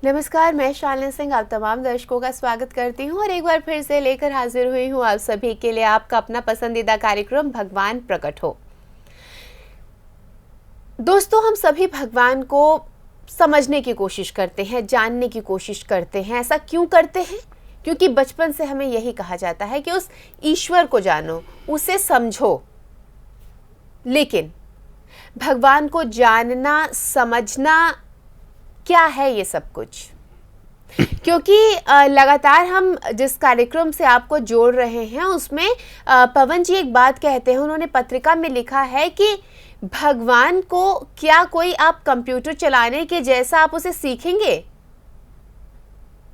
नमस्कार, मैं शालिनी सिंह आप तमाम दर्शकों का स्वागत करती हूं और एक बार फिर से लेकर हाजिर हुई हूं आप सभी के लिए आपका अपना पसंदीदा कार्यक्रम भगवान प्रकट हो। दोस्तों, हम सभी भगवान को समझने की कोशिश करते हैं, जानने की कोशिश करते हैं। ऐसा क्यों करते हैं? क्योंकि बचपन से हमें यही कहा जाता है कि उस ईश्वर को जानो, उसे समझो। लेकिन भगवान को जानना, समझना क्या है ये सब कुछ? क्योंकि लगातार हम जिस कार्यक्रम से आपको जोड़ रहे हैं उसमें पवन जी एक बात कहते हैं, उन्होंने पत्रिका में लिखा है कि भगवान को क्या कोई आप कंप्यूटर चलाने के जैसा आप उसे सीखेंगे?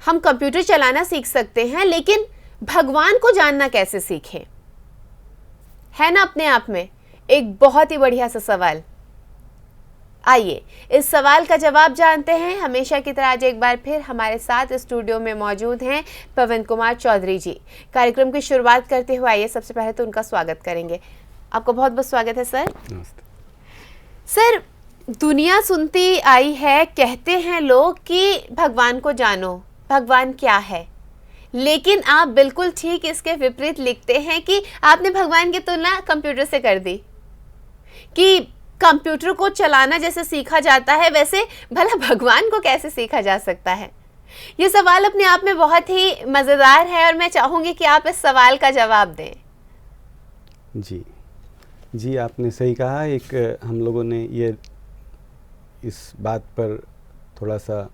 हम कंप्यूटर चलाना सीख सकते हैं, लेकिन भगवान को जानना कैसे सीखें? है ना अपने आप में एक बहुत ही बढ़िया सा सवाल। आइए इस सवाल का जवाब जानते हैं। हमेशा की तरह आज एक बार फिर हमारे साथ स्टूडियो में मौजूद हैं पवन कुमार चौधरी जी। कार्यक्रम की शुरुआत करते हुए आइए सबसे पहले तो उनका स्वागत करेंगे। आपको बहुत बहुत स्वागत है सर। नमस्ते सर, दुनिया सुनती आई है, कहते हैं लोग कि भगवान को जानो, भगवान क्या है, लेकिन आप बिल्कुल ठीक इसके विपरीत लिखते हैं कि आपने भगवान की तुलना कंप्यूटर से कर दी कि कंप्यूटर को चलाना जैसे सीखा जाता है वैसे भला भगवान को कैसे सीखा जा सकता है? ये सवाल अपने आप में बहुत ही मज़ेदार है और मैं चाहूँगी कि आप इस सवाल का जवाब दें। जी, आपने सही कहा। एक हम लोगों ने ये इस बात पर थोड़ा सा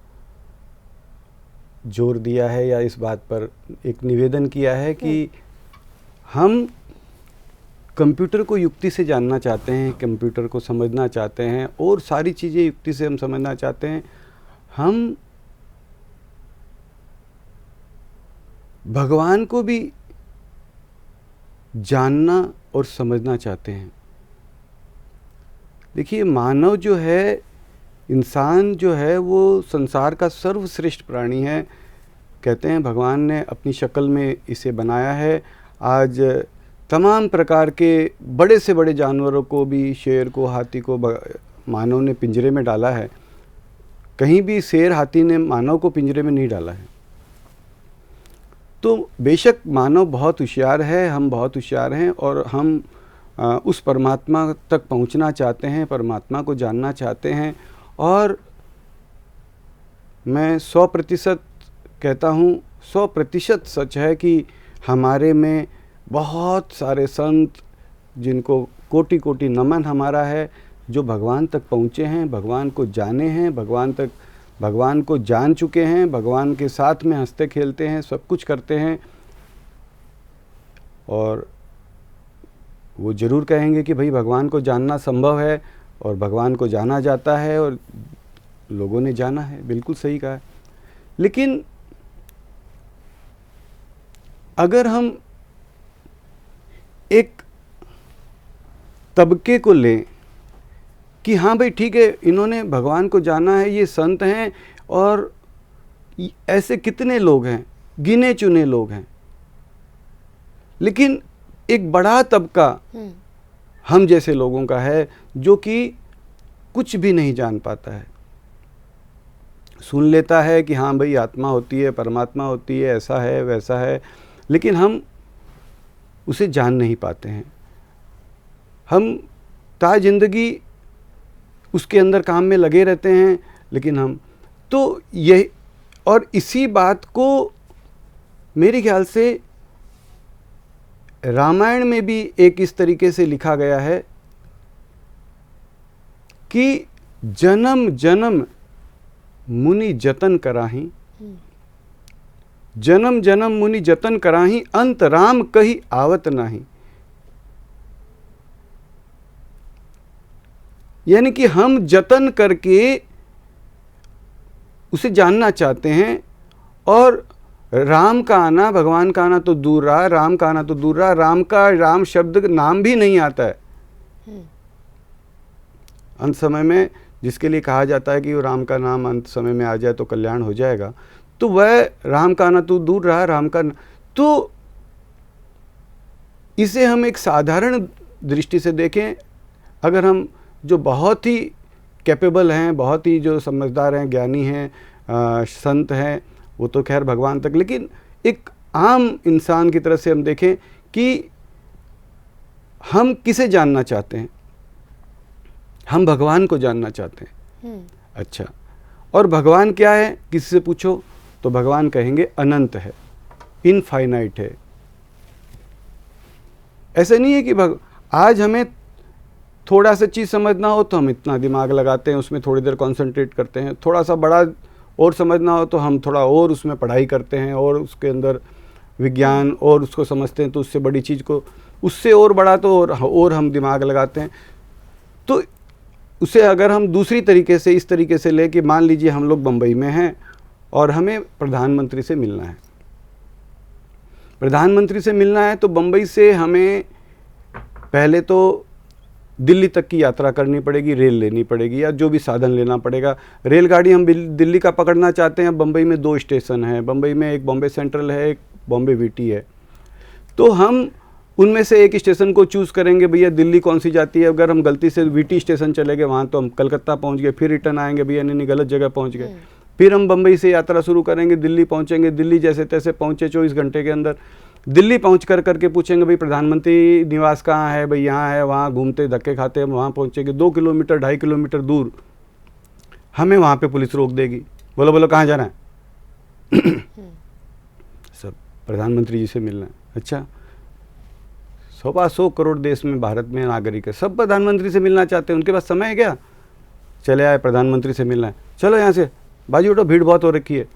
जोर दिया है या इस बात पर एक निवेदन किया है कि हम कंप्यूटर को युक्ति से जानना चाहते हैं, कंप्यूटर को समझना चाहते हैं और सारी चीज़ें युक्ति से हम समझना चाहते हैं। हम भगवान को भी जानना और समझना चाहते हैं। देखिए, मानव जो है, इंसान जो है, वो संसार का सर्वश्रेष्ठ प्राणी है। कहते हैं भगवान ने अपनी शक्ल में इसे बनाया है। आज तमाम प्रकार के बड़े से बड़े जानवरों को भी, शेर को, हाथी को मानव ने पिंजरे में डाला है। कहीं भी शेर, हाथी ने मानव को पिंजरे में नहीं डाला है। तो बेशक मानव बहुत होशियार है, हम बहुत होशियार हैं और हम उस परमात्मा तक पहुंचना चाहते हैं, परमात्मा को जानना चाहते हैं। और मैं 100% कहता हूँ, 100% सच है कि हमारे में बहुत सारे संत, जिनको कोटि कोटि नमन हमारा है, जो भगवान तक पहुँचे हैं, भगवान को जाने हैं, भगवान को जान चुके हैं, भगवान के साथ में हंसते खेलते हैं, सब कुछ करते हैं। और वो ज़रूर कहेंगे कि भाई भगवान को जानना संभव है और भगवान को जाना जाता है और लोगों ने जाना है। बिल्कुल सही कहा है। लेकिन अगर हम एक तबके को लें कि हाँ भाई ठीक है, इन्होंने भगवान को जाना है, ये संत हैं और ऐसे कितने लोग हैं, गिने चुने लोग हैं। लेकिन एक बड़ा तबका हम जैसे लोगों का है जो कि कुछ भी नहीं जान पाता है। सुन लेता है कि हाँ भाई आत्मा होती है, परमात्मा होती है, ऐसा है वैसा है, लेकिन हम उसे जान नहीं पाते हैं। हम ता जिंदगी उसके अंदर काम में लगे रहते हैं, लेकिन हम तो ये, और इसी बात को मेरे ख्याल से रामायण में भी एक इस तरीके से लिखा गया है कि जन्म जन्म मुनि जतन कराही, जन्म जन्म मुनि जतन कराही, अंत राम कही आवत नाही। यानी कि हम जतन करके उसे जानना चाहते हैं और राम का आना, भगवान का आना तो दूर रहा, राम का आना तो दूर रहा, राम शब्द नाम भी नहीं आता है। अंत समय में जिसके लिए कहा जाता है कि वो राम का नाम अंत समय में आ जाए तो कल्याण हो जाएगा, तो वह राम का आना तो दूर रहा, राम का तो इसे हम एक साधारण दृष्टि से देखें। अगर हम जो बहुत ही कैपेबल हैं, बहुत ही जो समझदार हैं, ज्ञानी हैं, संत हैं, वो तो खैर भगवान तक, लेकिन एक आम इंसान की तरफ से हम देखें कि हम किसे जानना चाहते हैं? हम भगवान को जानना चाहते हैं। अच्छा, और भगवान क्या है? किसी से पूछो तो भगवान कहेंगे अनंत है, इनफाइनाइट है। ऐसे नहीं है कि आज हमें थोड़ा सा चीज़ समझना हो तो हम इतना दिमाग लगाते हैं, उसमें थोड़ी देर कंसंट्रेट करते हैं। थोड़ा सा बड़ा और समझना हो तो हम थोड़ा और उसमें पढ़ाई करते हैं और उसके अंदर विज्ञान और उसको समझते हैं, तो उससे बड़ी चीज़ को, उससे और बड़ा तो और हम दिमाग लगाते हैं। तो उसे अगर हम दूसरी तरीके से, इस तरीके से ले कि मान लीजिए हम लोग बम्बई में हैं और हमें प्रधानमंत्री से मिलना है। प्रधानमंत्री से मिलना है तो बम्बई से हमें पहले तो दिल्ली तक की यात्रा करनी पड़ेगी, रेल लेनी पड़ेगी या जो भी साधन लेना पड़ेगा। रेलगाड़ी हम दिल्ली का पकड़ना चाहते हैं, बम्बई में 2 स्टेशन हैं। बम्बई में एक बॉम्बे सेंट्रल है, एक बॉम्बे वीटी है। तो हम उनमें से एक स्टेशन को चूज़ करेंगे, भैया दिल्ली कौन सी जाती है। अगर हम गलती से वीटी स्टेशन चले गए, वहाँ तो हम कलकत्ता पहुँच गए, फिर रिटर्न आएंगे, भैया नहीं गलत जगह पहुँच गए। फिर हम बम्बई से यात्रा शुरू करेंगे, दिल्ली पहुँचेंगे। दिल्ली जैसे तैसे पहुँचे 24 घंटे के अंदर। दिल्ली पहुँच करके पूछेंगे भाई प्रधानमंत्री निवास कहाँ है, भाई यहाँ है, वहाँ घूमते धक्के खाते हम वहाँ पहुँचेंगे। 2 किलोमीटर 2.5 किलोमीटर दूर हमें वहाँ पे पुलिस रोक देगी, बोलो बोलो कहाँ जाना है? सब प्रधानमंत्री जी से मिलना है। अच्छा, 125 करोड़ देश में, भारत में नागरिक है, सब प्रधानमंत्री से मिलना चाहते हैं। उनके पास समय है क्या? चले आए, प्रधानमंत्री से मिलना है, चलो यहाँ से बाजू उठो, भीड़ बहुत हो रखी है,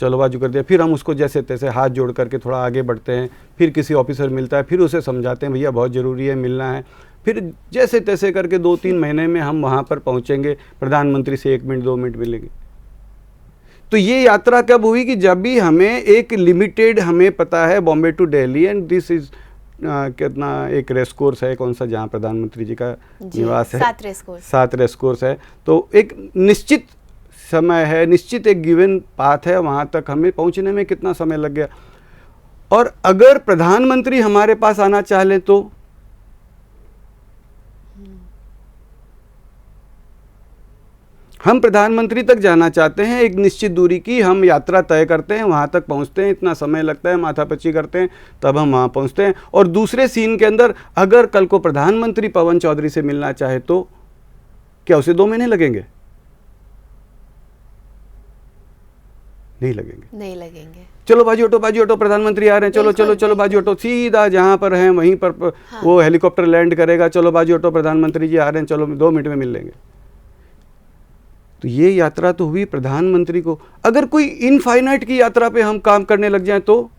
चलो बाजू कर दिया। फिर हम उसको जैसे तैसे हाथ जोड़ करके थोड़ा आगे बढ़ते हैं। फिर किसी ऑफिसर मिलता है, फिर उसे समझाते हैं भैया बहुत ज़रूरी है, मिलना है। फिर जैसे तैसे करके 2-3 महीने में हम वहाँ पर पहुँचेंगे, प्रधानमंत्री से 1 मिनट 2 मिनट मिलेंगे। तो ये यात्रा कब हुई? कि जब भी हमें एक लिमिटेड, हमें पता है Bombay to Delhi and this is कितना एक रेस कोर्स है, कौन सा, जहाँ प्रधानमंत्री जी का निवास है, 7 रेस कोर्स है। तो एक निश्चित समय है, निश्चित एक गिवन पाथ है, वहाँ तक हमें पहुँचने में कितना समय लग गया। और अगर प्रधानमंत्री हमारे पास आना चाह लें तो हम प्रधानमंत्री तक जाना चाहते हैं, एक निश्चित दूरी की हम यात्रा तय करते हैं, वहाँ तक पहुँचते हैं, इतना समय लगता है, माथापच्ची करते हैं, तब हम वहाँ पहुँचते हैं। और दूसरे सीन के अंदर अगर कल को प्रधानमंत्री पवन चौधरी से मिलना चाहे तो क्या उसे 2 महीने लगेंगे? नहीं लगेंगे। चलो बाजू हटो, प्रधानमंत्री आ रहे हैं, चलो बाजू हटो, सीधा जहाँ पर हैं वहीं पर वो हेलीकॉप्टर लैंड करेगा, चलो बाजू हटो, प्रधानमंत्री जी आ रहे हैं, चलो 2 मिनट में मिल लेंगे। तो ये यात्रा तो हुई प्रधानमंत्री को। अगर कोई इनफाइनाइट की यात्रा पे हम काम करने लग जाएं तो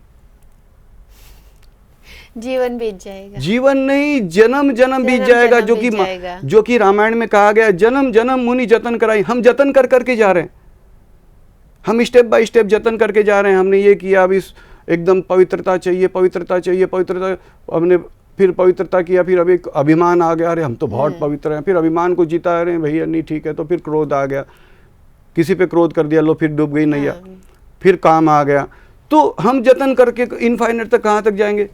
जीवन बीत जाएगा। जीवन नहीं, जन्म बीत जाएगा। जो कि रामायण में कहा गया, जन्म जन्म मुनि जतन कराई। हम जतन कर करके जा रहे हैं, हम स्टेप बाय स्टेप जतन करके जा रहे हैं। हमने ये किया, अब इस एकदम पवित्रता चाहिए, हमने फिर पवित्रता किया, फिर अभी अभिमान आ गया, अरे हम तो बहुत पवित्र हैं, फिर अभिमान को जीता रहे हैं, भैया नहीं ठीक है, तो फिर क्रोध आ गया, किसी पे क्रोध कर दिया, लो फिर डूब गई नैया, फिर काम आ गया। तो हम जतन करके इनफाइनाइट तक कहाँ तक जाएंगे?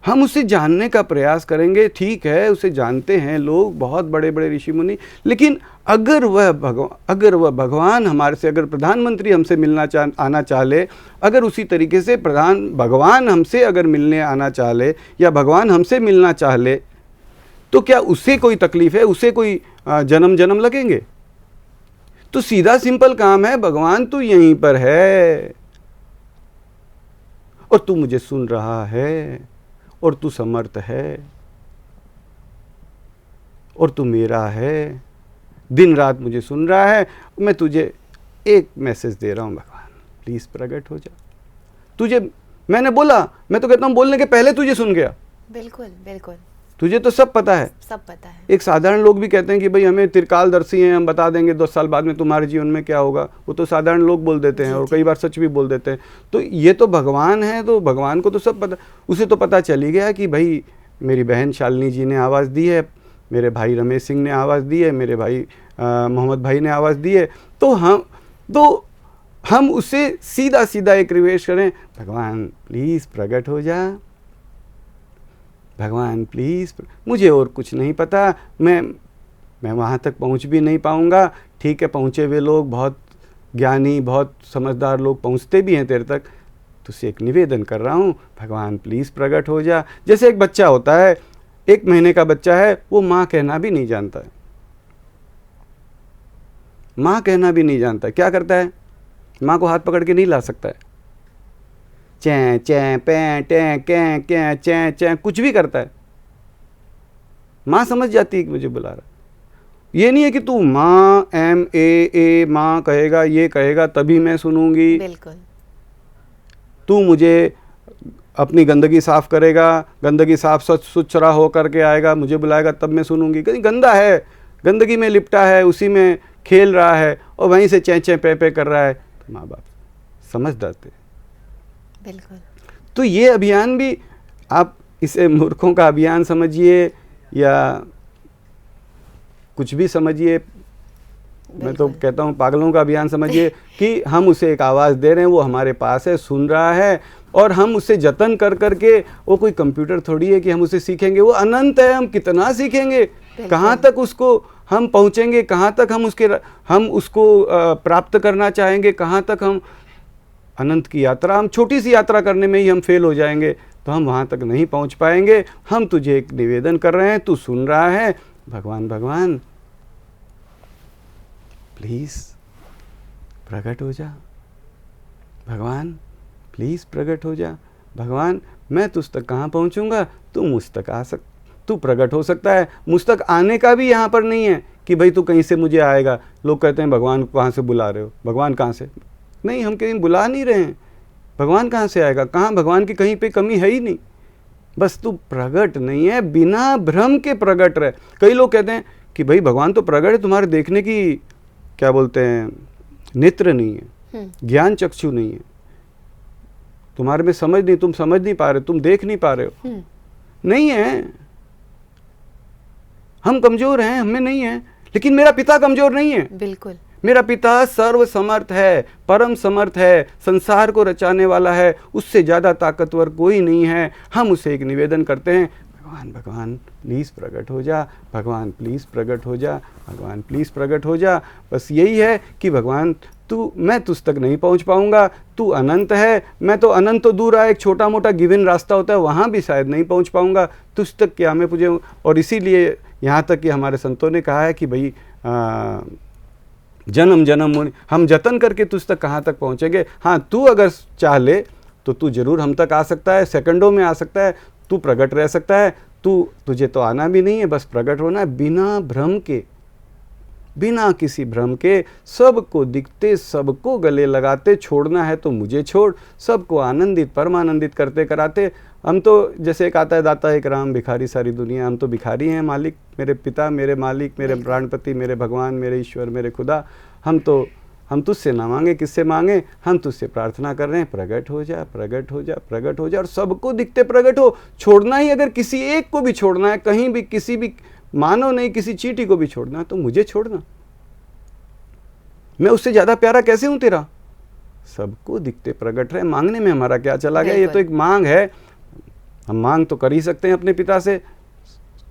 हम उसे जानने का प्रयास करेंगे, ठीक है, उसे जानते हैं लोग, बहुत बड़े बड़े ऋषि मुनि, लेकिन अगर वह भगवान हमारे से, अगर प्रधानमंत्री हमसे मिलना आना चाहे, अगर उसी तरीके से भगवान हमसे अगर मिलने आना चाहे या भगवान हमसे मिलना चाहे, तो क्या उससे कोई तकलीफ है? उसे कोई जन्म लगेंगे? तो सीधा सिंपल काम है, भगवान तू यहीं पर है और तू मुझे सुन रहा है और तू समर्थ है और तू मेरा है, दिन रात मुझे सुन रहा है। मैं तुझे एक मैसेज दे रहा हूं, भगवान प्लीज प्रकट हो जा। तुझे मैंने बोला, मैं तो कहता हूं बोलने के पहले तुझे सुन गया। बिल्कुल तुझे तो सब पता है। एक साधारण लोग भी कहते हैं कि भाई हमें त्रिकालदर्शी हैं, हम बता देंगे 10 साल बाद में तुम्हारे जीवन में क्या होगा। वो तो साधारण लोग बोल देते हैं और कई बार सच भी बोल देते हैं। तो ये तो भगवान है, तो भगवान को तो सब पता। उसे तो पता चल ही गया कि भाई मेरी बहन शालिनी जी ने आवाज़ दी है, मेरे भाई रमेश सिंह ने आवाज़ दी है, मेरे भाई मोहम्मद भाई ने आवाज़ दी है। तो हम उससे सीधा एक रिक्वेस्ट करें, भगवान प्लीज़ प्रकट हो जा, भगवान प्लीज़, मुझे और कुछ नहीं पता, मैं वहाँ तक पहुँच भी नहीं पाऊँगा। ठीक है, पहुँचे हुए लोग, बहुत ज्ञानी, बहुत समझदार लोग पहुँचते भी हैं तेरे तक। तुझसे एक निवेदन कर रहा हूँ, भगवान प्लीज़ प्रकट हो जा। जैसे एक बच्चा होता है, 1 महीने का बच्चा है, वो माँ कहना भी नहीं जानता है। माँ कहना भी नहीं जानता, क्या करता है? माँ को हाथ पकड़ के नहीं ला सकता है, चैं चैं पैं टैं कैं कैं चैं चैं कुछ भी करता है। माँ समझ जाती है कि मुझे बुला रहा। ये नहीं है कि तू माँ MAA माँ कहेगा, ये कहेगा तभी मैं सुनूंगी। बिल्कुल। तू मुझे अपनी गंदगी साफ करेगा, गंदगी साफ सुथरा हो करके आएगा, मुझे बुलाएगा तब मैं सुनूंगी। कहीं गंदा है, गंदगी में लिपटा है, उसी में खेल रहा है और वहीं से चैं चैं पे कर रहा है, तो माँ बाप समझ जाते। बिल्कुल। तो ये अभियान भी आप इसे मूर्खों का अभियान समझिए या कुछ भी समझिए, मैं तो कहता हूँ पागलों का अभियान समझिए कि हम उसे एक आवाज़ दे रहे हैं, वो हमारे पास है, सुन रहा है और हम उससे जतन कर करके, वो कोई कंप्यूटर थोड़ी है कि हम उसे सीखेंगे, वो अनंत है, हम कितना सीखेंगे, कहाँ तक उसको हम पहुँचेंगे, कहाँ तक हम उसको प्राप्त करना चाहेंगे, कहाँ तक हम अनंत की यात्रा, हम छोटी सी यात्रा करने में ही हम फेल हो जाएंगे, तो हम वहाँ तक नहीं पहुँच पाएंगे। हम तुझे एक निवेदन कर रहे हैं, तू सुन रहा है, भगवान भगवान प्लीज़ प्रकट हो जा, भगवान प्लीज़ प्रकट हो जा। भगवान मैं तुझ तक कहाँ पहुँचूँगा, तू मुझ तक तू प्रकट हो सकता है। मुझ तक आने का भी यहाँ पर नहीं है कि भाई तू कहीं से मुझे आएगा। लोग कहते हैं भगवान को कहाँ से बुला रहे हो, भगवान कहाँ से? नहीं, हम कहीं बुला नहीं रहे हैं, भगवान कहाँ से आएगा? कहाँ, भगवान की कहीं पे कमी है ही नहीं, बस तू प्रकट नहीं है, बिना भ्रम के प्रकट रहे। कई लोग कहते हैं कि भाई भगवान तो प्रकट है, तुम्हारे देखने की क्या बोलते हैं नेत्र नहीं है, ज्ञान चक्षु नहीं है, तुम्हारे में समझ नहीं, तुम समझ नहीं पा रहे, तुम देख नहीं पा रहे हो। नहीं है, हम कमजोर हैं, हमें नहीं है, लेकिन मेरा पिता कमजोर नहीं है। बिल्कुल। मेरा पिता सर्व समर्थ है, परम समर्थ है, संसार को रचाने वाला है, उससे ज़्यादा ताकतवर कोई नहीं है। हम उसे एक निवेदन करते हैं, भगवान भगवान प्लीज़ प्रकट हो जा, भगवान प्लीज़ प्रकट हो जा, भगवान प्लीज़ प्रकट हो जा। बस यही है कि भगवान मैं तुझ तक नहीं पहुंच पाऊंगा, तू अनंत है, मैं तो अनंत तो दूर है, एक छोटा मोटा गिवन रास्ता होता है, वहाँ भी शायद नहीं पहुंच पाऊंगा, तुझ तक क्या मैं पूछे। और इसीलिए यहाँ तक कि हमारे संतों ने कहा है कि भाई जन्म जन्म हम जतन करके तुझ तक कहाँ तक पहुँचेंगे। हाँ, तू अगर चाह ले तो तू जरूर हम तक आ सकता है, सेकंडों में आ सकता है, तू प्रकट रह सकता है। तुझे तो आना भी नहीं है, बस प्रकट होना है, बिना भ्रम के, बिना किसी भ्रम के, सबको दिखते, सबको गले लगाते। छोड़ना है तो मुझे छोड़, सबको आनंदित परमानंदित करते कराते। हम तो जैसे एक आता है, दाता एक राम, भिखारी सारी दुनिया। हम तो भिखारी हैं, मालिक मेरे पिता, मेरे मालिक, मेरे प्राणपति, मेरे भगवान, मेरे ईश्वर, मेरे खुदा। हम तुझसे ना मांगे, किससे मांगे? हम तुझसे प्रार्थना कर रहे हैं, प्रकट हो जा, प्रकट हो जा, प्रकट हो जा, और सबको दिखते प्रकट हो। छोड़ना ही, अगर किसी एक को भी छोड़ना है, कहीं भी किसी भी मानो नहीं, किसी चींटी को भी छोड़ना है तो मुझे छोड़ना। मैं उससे ज़्यादा प्यारा कैसे हूँ तेरा? सबको दिखते प्रकट रहे। मांगने में हमारा क्या चला गया? ये तो एक मांग है, हम मांग तो कर ही सकते हैं अपने पिता से।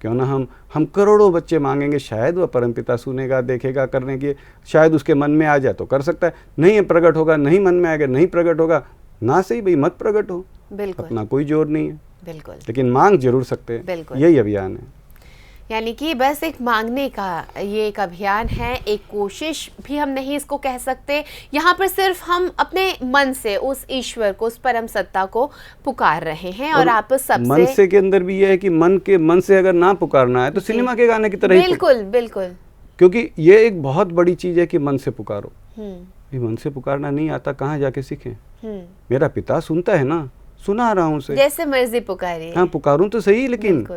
क्यों ना हम करोड़ों बच्चे मांगेंगे, शायद वह परमपिता सुनेगा, देखेगा, करने की शायद उसके मन में आ जाए तो कर सकता है। नहीं प्रकट होगा, नहीं मन में आएगा, नहीं प्रकट होगा, ना सही भाई, मत प्रकट हो, अपना कोई जोर नहीं है। बिल्कुल, लेकिन मांग जरूर सकते हैं, यही अभियान है। यानी कि बस एक मांगने का ये एक अभियान है, एक कोशिश भी हम नहीं इसको कह सकते। यहाँ पर सिर्फ हम अपने मन से उस ईश्वर को, उस परम सत्ता को पुकार रहे हैं। और आप सबसे मन से के अंदर भी ये है कि मन से अगर ना पुकारना है तो सिनेमा के गाने की तरह बिल्कुल बिल्कुल, क्योंकि ये एक बहुत बड़ी चीज है कि मन से पुकारो। मन से पुकारना नहीं आता, कहाँ जाके सीखें? मेरा पिता सुनता है ना, सुना रहा हूँ उसे, जैसे मर्जी पुकारिए। हाँ, पुकारूं तो सही, लेकिन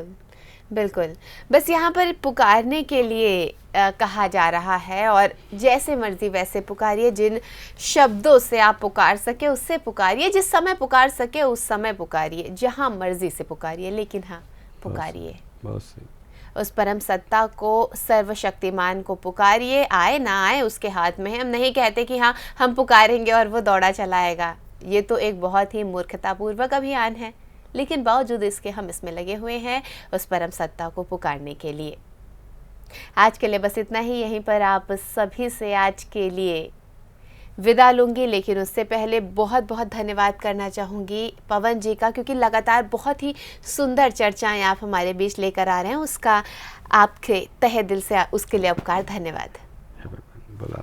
बिल्कुल, बस यहाँ पर पुकारने के लिए कहा जा रहा है, और जैसे मर्जी वैसे पुकारिए। जिन शब्दों से आप पुकार सके उससे पुकारिए, जिस समय पुकार सके उस समय पुकारिए, जहाँ मर्जी से पुकारिए, लेकिन हाँ पुकारिए। बहुत सही। उस परम सत्ता को, सर्वशक्तिमान को पुकारिए। आए ना आए उसके हाथ में है। हम नहीं कहते कि हाँ हम पुकारेंगे और वो दौड़ा चलाएगा। ये तो एक बहुत ही मूर्खतापूर्वक अभियान है, लेकिन बावजूद इसके हम इसमें लगे हुए हैं उस परम सत्ता को पुकारने के लिए। आज के लिए बस इतना ही। यहीं पर आप सभी से आज के लिए विदा लूंगी, लेकिन उससे पहले बहुत बहुत धन्यवाद करना चाहूँगी पवन जी का, क्योंकि लगातार बहुत ही सुंदर चर्चाएं आप हमारे बीच लेकर आ रहे हैं। उसका आपके तहे दिल से उसके लिए उपकार धन्यवाद। बोला